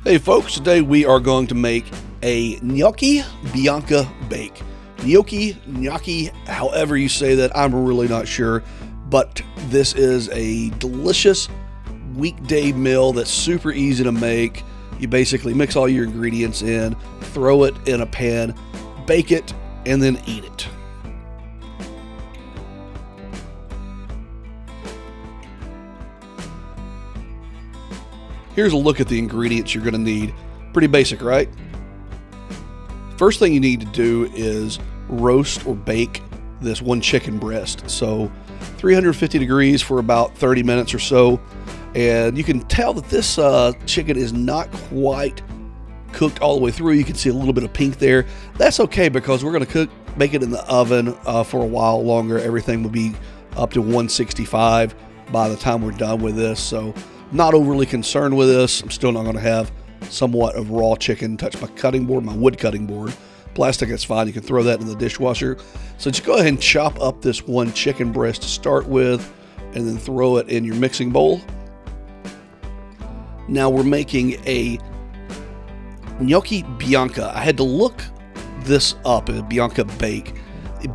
Hey folks, today we are going to make a Gnocchi Bianca Bake. Gnocchi, however you say that, I'm really not sure. But this is a delicious weekday meal that's super easy to make. You basically mix all your ingredients in, throw it in a pan, bake it, and then eat it. Here's a look at the ingredients you're going to need. Pretty basic, right? First thing you need to do is roast or bake this one chicken breast. So 350 degrees for about 30 minutes or so. And you can tell that this chicken is not quite cooked all the way through. You can see a little bit of pink there. That's okay because we're going to bake it in the oven for a while longer. Everything will be up to 165 by the time we're done with this. So not overly concerned with this. I'm still not going to have somewhat of raw chicken touch my cutting board, my wood cutting board. Plastic, that's fine. You can throw that in the dishwasher. So just go ahead and chop up this one chicken breast to start with, and then throw it in your mixing bowl. Now we're making a Gnocchi Bianca. I had to look this up, a Bianca Bake.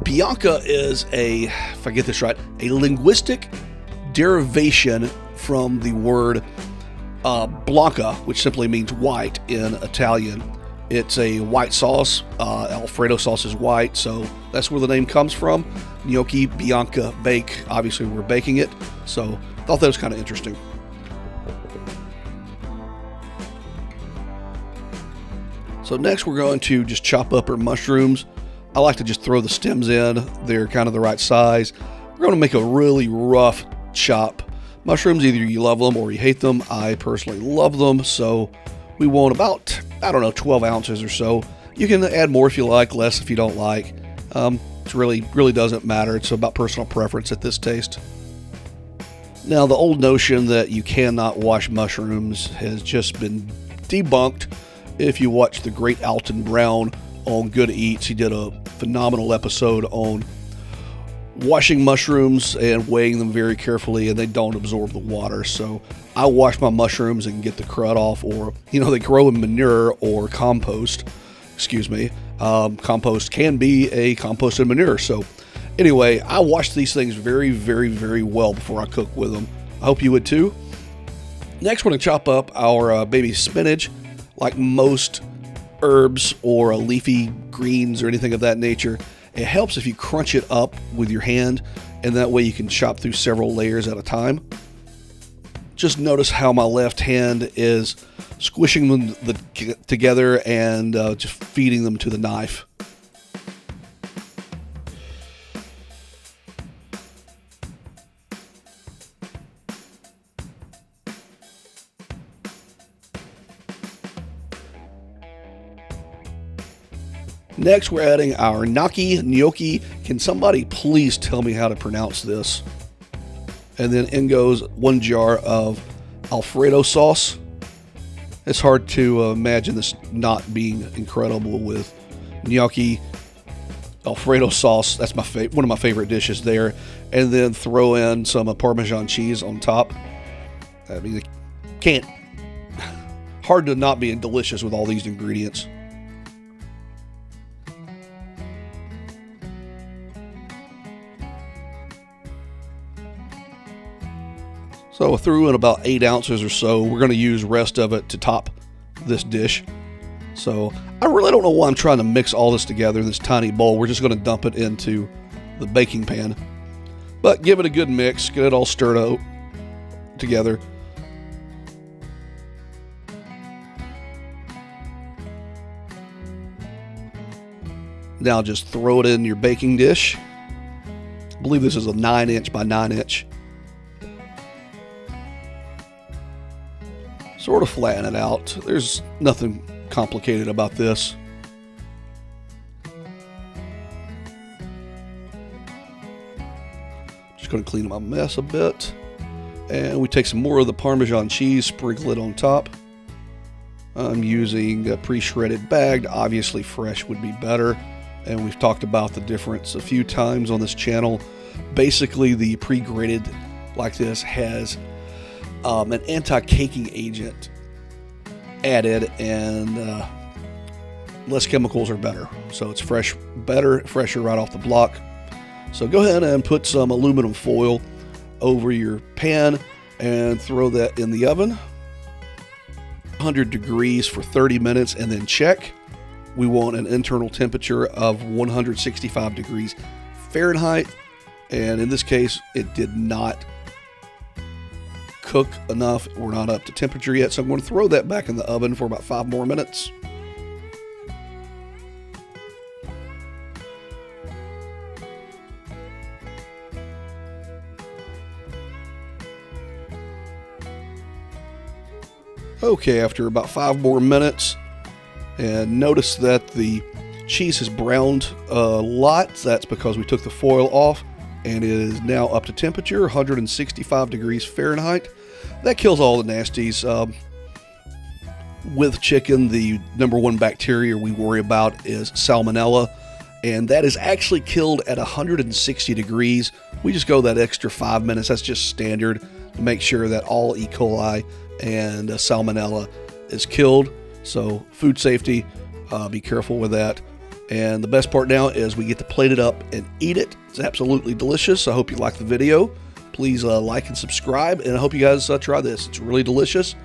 Bianca is if I get this right, a linguistic derivation from the word Blanca, which simply means white in Italian. It's a white sauce. Alfredo sauce is white, so that's where the name comes from. Gnocchi Bianca Bake. Obviously, we're baking it, so thought that was kind of interesting. So next, we're going to just chop up our mushrooms. I like to just throw the stems in. They're kind of the right size. We're going to make a really rough chop. Mushrooms, either you love them or you hate them. I personally love them, so we want about, 12 ounces or so. You can add more if you like, less if you don't like. It really doesn't matter. It's about personal preference at this taste. Now, the old notion that you cannot wash mushrooms has just been debunked. If you watch the great Alton Brown on Good Eats, he did a phenomenal episode on washing mushrooms and weighing them very carefully, and they don't absorb the water. So I wash my mushrooms and get the crud off, or they grow in manure or compost. Compost can be a composted manure. So anyway, I wash these things very, very, very well before I cook with them. I hope you would too. Next, we're going to chop up our baby spinach. Like most herbs or leafy greens or anything of that nature, it helps if you crunch it up with your hand, and that way you can chop through several layers at a time. Just notice how my left hand is squishing them together and just feeding them to the knife. Next, we're adding our gnocchi. Can somebody please tell me how to pronounce this? And then in goes 1 jar of Alfredo sauce. It's hard to imagine this not being incredible with gnocchi. Alfredo sauce, that's one of my favorite dishes there. And then throw in some Parmesan cheese on top. I mean, hard to not be delicious with all these ingredients. So I threw in about 8 ounces or so. We're going to use the rest of it to top this dish. So I really don't know why I'm trying to mix all this together in this tiny bowl. We're just going to dump it into the baking pan. But give it a good mix. Get it all stirred out together. Now just throw it in your baking dish. I believe this is a 9-inch by 9-inch. Sort of flatten it out. There's nothing complicated about this. Just going to clean up my mess a bit. And we take some more of the Parmesan cheese, sprinkle it on top. I'm using a pre-shredded bagged. Obviously fresh would be better. And we've talked about the difference a few times on this channel. Basically, the pre-grated like this has an anti-caking agent added, and less chemicals are better. So it's fresher right off the block. So go ahead and put some aluminum foil over your pan and throw that in the oven. 100 degrees for 30 minutes and then check. We want an internal temperature of 165 degrees Fahrenheit. And in this case, it did not cook enough. We're not up to temperature yet. So I'm going to throw that back in the oven for about 5 more minutes. Okay, after about 5 more minutes, and notice that the cheese has browned a lot. That's because we took the foil off, and it is now up to temperature, 165 degrees Fahrenheit. That kills all the nasties. With chicken, the number one bacteria we worry about is Salmonella, and that is actually killed at 160 degrees. We just go that extra 5 minutes. That's just standard to make sure that all E. coli and Salmonella is killed. So food safety, be careful with that. And the best part now is we get to plate it up and eat it. It's absolutely delicious. I hope you like the video. Please like and subscribe, and I hope you guys try this. It's really delicious.